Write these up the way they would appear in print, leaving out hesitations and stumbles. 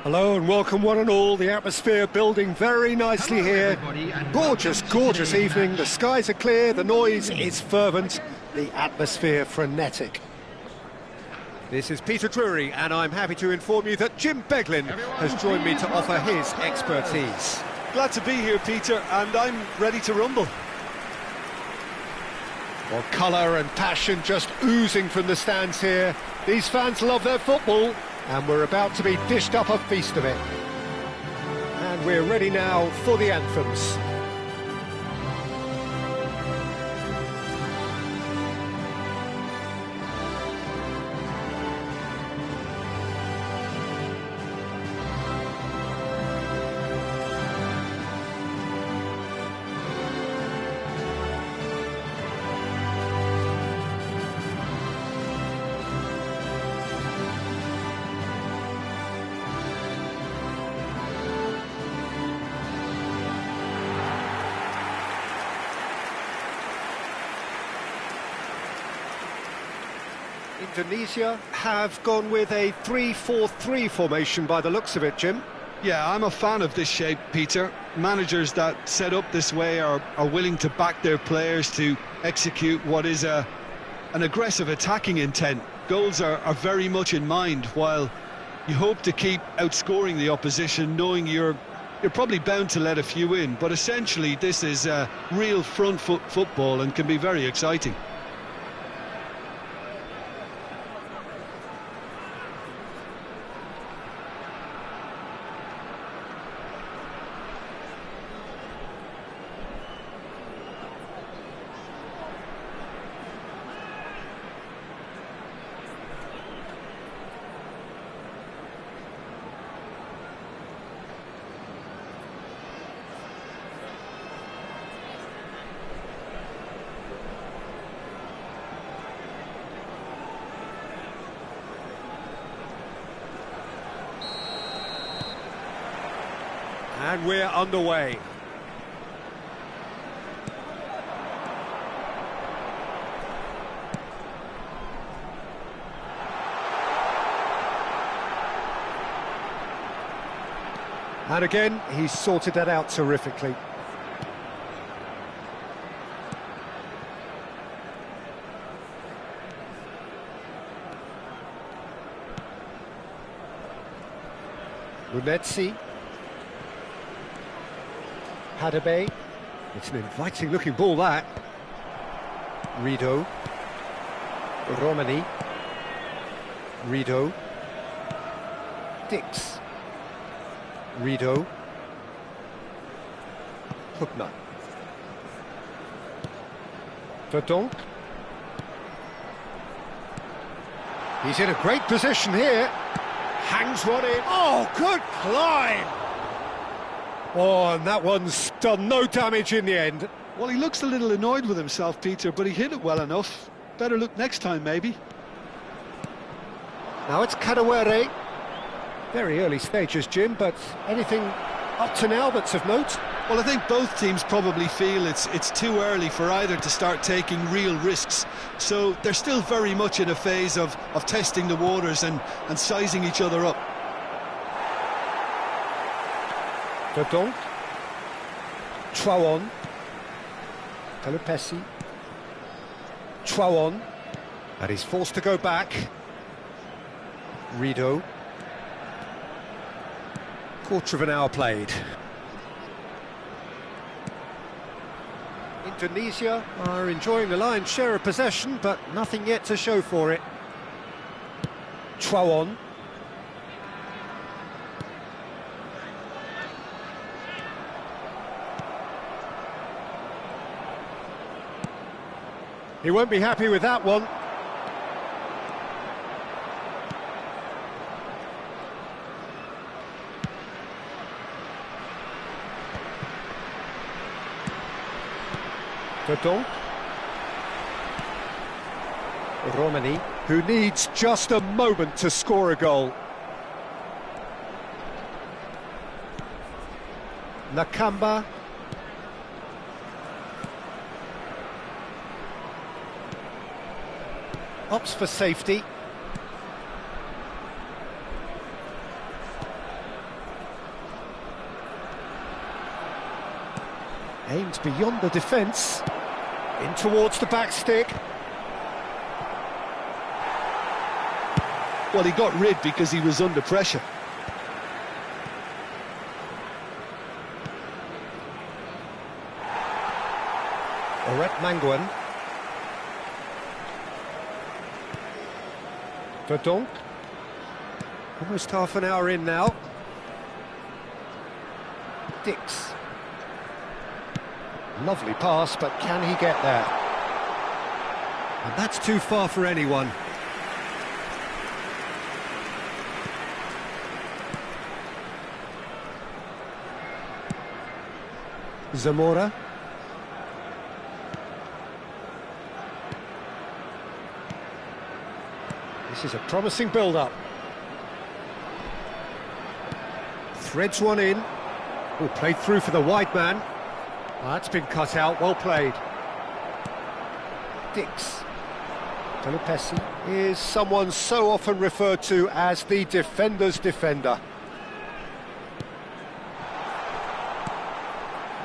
Hello and welcome one and all. The atmosphere building very nicely here. Gorgeous, gorgeous evening. The skies are clear, the noise is fervent, the atmosphere frenetic. This is Peter Drury and I'm happy to inform you that Jim Beglin has joined me to offer his expertise. Glad to be here, Peter, and I'm ready to rumble. Well, colour and passion just oozing from the stands here. These fans love their football, and we're about to be dished up a feast of it. And we're ready now for the anthems. Indonesia have gone with a 3-4-3 formation by the looks of it, Jim. Yeah, I'm a fan of this shape, Peter. Managers that set up this way are willing to back their players to execute what is an aggressive attacking intent. Goals are very much in mind, while you hope to keep outscoring the opposition, knowing you're probably bound to let a few in. But essentially, this is real front foot football and can be very exciting. And we're underway. And again, he's sorted that out terrifically. Lunetzi. Hadabe. It's an inviting looking ball, that. Rido. Romani. Rido. Dix. Rido. Hupner. Verdonk. He's in a great position here. Hangs one in. Oh, good climb! Oh, and that one's done no damage in the end. Well, he looks a little annoyed with himself, Peter, but he hit it well enough. Better look next time, maybe. Now it's Kadewere. Very early stages, Jim, but anything up to now that's of note? Well, I think both teams probably feel it's too early for either to start taking real risks. So they're still very much in a phase of testing the waters and sizing each other up. Verdonk. Trouon. Pelupesi. Trouon. And he's forced to go back. Rido. Quarter of an hour played. Indonesia are enjoying the lion's share of possession, but nothing yet to show for it. Trouon. He won't be happy with that one. Verdonk. Romani, who needs just a moment to score a goal. Nakamba. Opts for safety. Aimed beyond the defence. In towards the back stick. Well, he got rid because he was under pressure. Oret Manguen. Verdonk. Almost half an hour in now. Dix. Lovely pass, but can he get there? And that's too far for anyone. Zamora. This is a promising build-up. Threads one in. Oh, played through for the wide man. Oh, that's been cut out, well played. Dix. Pelupesi is someone so often referred to as the defender's defender.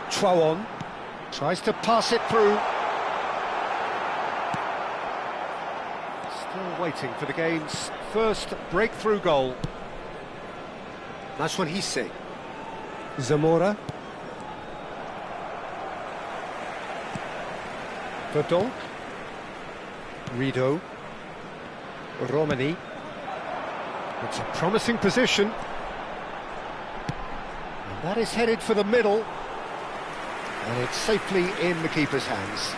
Chuawon tries to pass it through. Still waiting for the game's first breakthrough goal. That's what he's saying. Zamora. Verdonk. Rido. Romani. It's a promising position. And that is headed for the middle. And it's safely in the keeper's hands.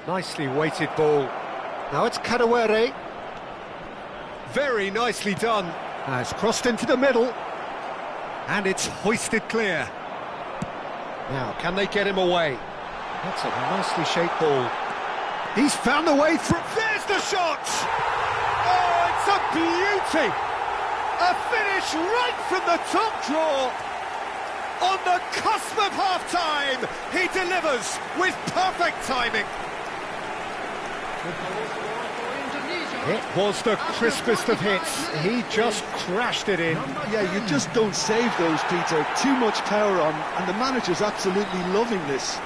Nicely weighted ball. Now it's Kadewere. Very nicely done. Has crossed into the middle. And it's hoisted clear. Now, can they get him away? That's a nicely shaped ball. He's found the way through. There's the shot! Oh, it's a beauty! A finish right from the top draw. On the cusp of half-time, he delivers with perfect timing. It was the crispest of hits. He just crashed it in. Yeah, you just don't save those, Peter. Too much power on, and the manager's absolutely loving this.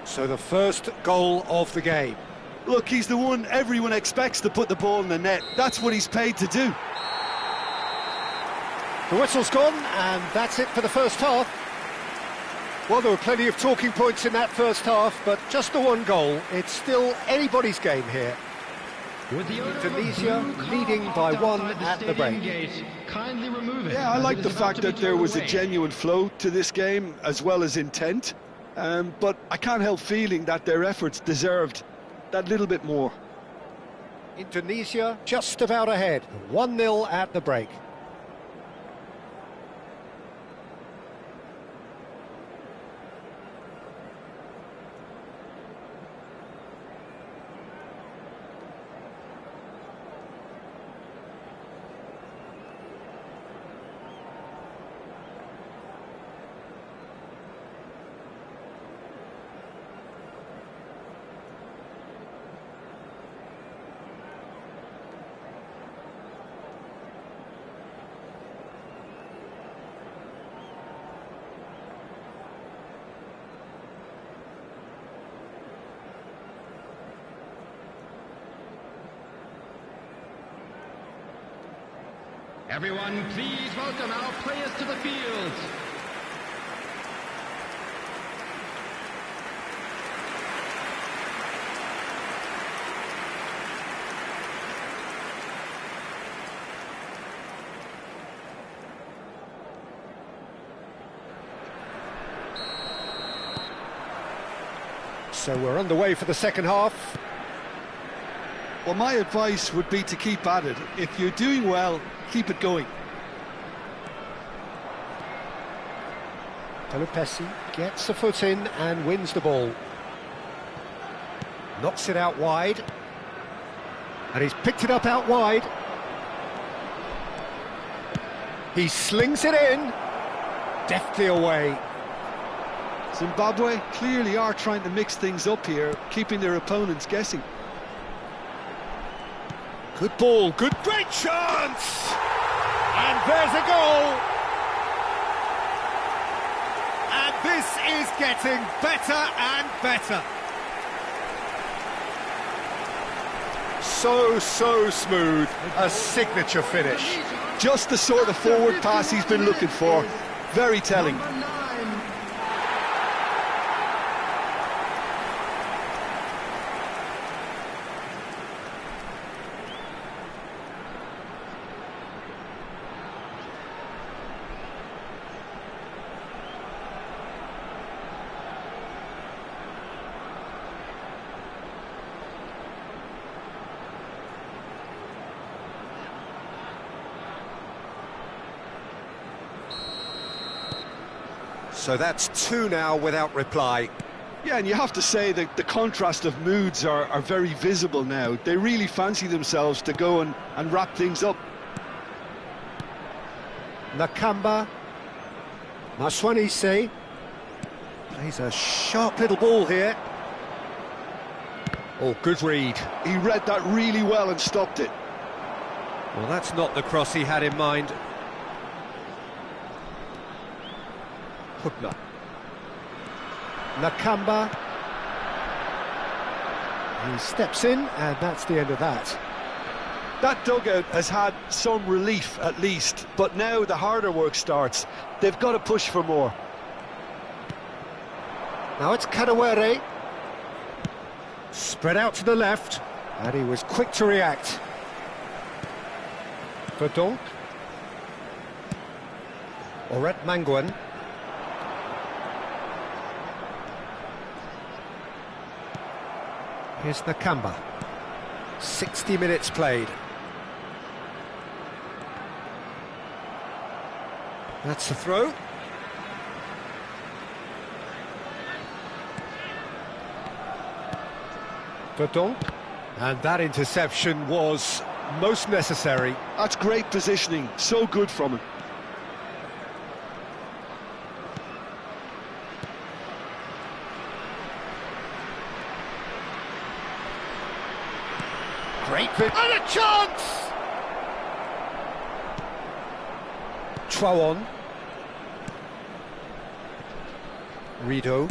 So the first goal of the game. Look, he's the one everyone expects to put the ball in the net. That's what he's paid to do. The whistle's gone, and that's it for the first half. Well, there were plenty of talking points in that first half, but just the one goal. It's still anybody's game here. Indonesia leading by one at the break. Yeah, I like the fact that there was a genuine flow to this game, as well as intent. But I can't help feeling that their efforts deserved that little bit more. Indonesia just about ahead, 1-0 at the break. Everyone, please welcome our players to the field. So we're underway for the second half. Well, my advice would be to keep at it. If you're doing well, keep it going. Pelupesi gets a foot in and wins the ball. Knocks it out wide. And he's picked it up out wide. He slings it in. Deftly away. Zimbabwe clearly are trying to mix things up here, keeping their opponents guessing. Good ball, great chance! And there's a goal! And this is getting better and better. So smooth, a signature finish. Just the sort of forward pass he's been looking for. Very telling. So that's 2 now without reply. Yeah, and you have to say that the contrast of moods are very visible now. They really fancy themselves to go and wrap things up. Nakamba. Maswanise. Plays a sharp little ball here. Oh, good read. He read that really well and stopped it. Well, that's not the cross he had in mind. Hubner. Nakamba. He steps in, and that's the end of that. That dugout has had some relief at least, but now the harder work starts. They've got to push for more. Now it's Kadewere. Spread out to the left, and he was quick to react. Verdonk. Oret Mangwan. Here's Nakamba. 60 minutes played. That's the throw. Verdonk. And that interception was most necessary. That's great positioning, so good from him. Great fit. And a chance! Chouon. Rido.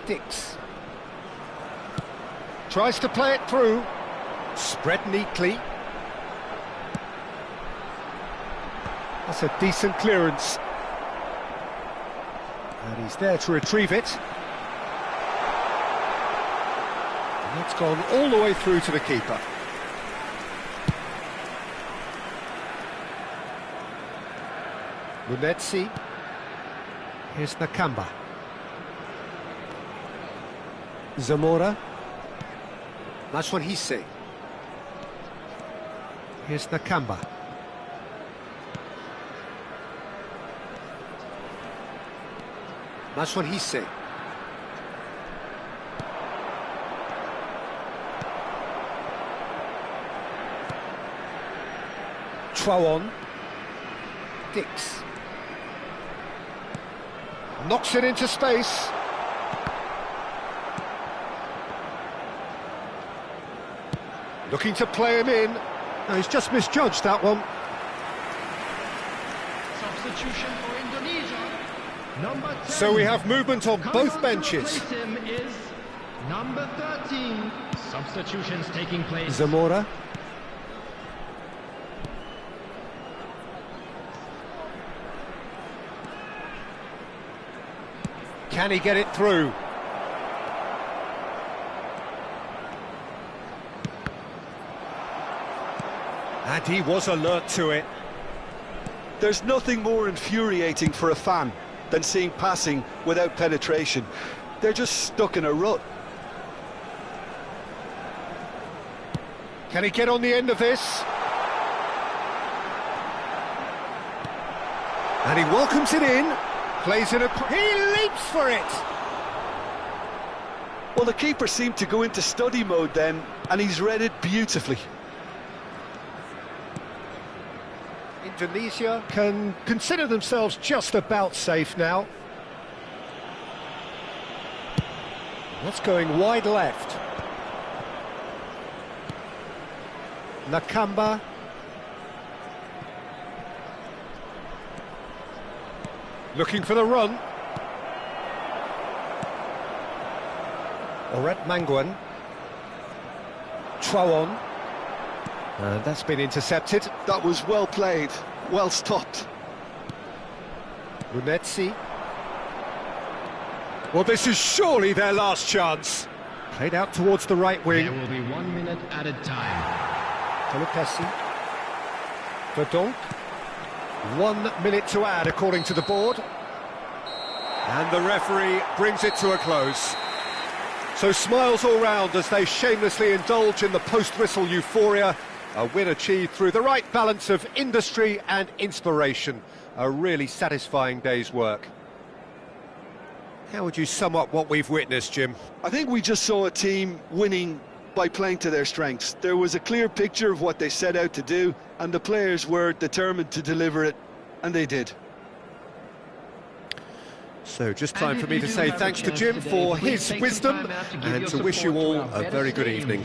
Dix. Tries to play it through. Spread neatly. That's a decent clearance. And he's there to retrieve it. And that's gone all the way through to the keeper. Lunetsi. Here's Nakamba. Zamora. Maswanise. Here's Nakamba. Maswanise. Chouon. Dix. Knocks it into space. Looking to play him in. No, he's just misjudged that one. Substitution for Indonesia. Number 10. So we have movement on both benches. To replace him is number 13. Substitutions taking place. Zamora. Can he get it through? And he was alert to it. There's nothing more infuriating for a fan than seeing passing without penetration. They're just stuck in a rut. Can he get on the end of this? And he welcomes it in, plays in a... He leaps for it! Well, the keeper seemed to go into study mode then, and he's read it beautifully. Indonesia can consider themselves just about safe now. That's going wide left. Nakamba. Looking for the run. Oret Manguan. Chawon. And that's been intercepted. That was well played, well stopped. Lunetzi. Well, this is surely their last chance. Played out towards the right wing. There will be 1 minute added time. Tolopessi. Verdonk. 1 minute to add, according to the board. And the referee brings it to a close. So smiles all round as they shamelessly indulge in the post-whistle euphoria. A win achieved through the right balance of industry and inspiration. A really satisfying day's work. How would you sum up what we've witnessed, Jim? I think we just saw a team winning by playing to their strengths. There was a clear picture of what they set out to do, and the players were determined to deliver it, and they did. So just time for me to say thanks to Jim for his wisdom and to wish you all a very good evening.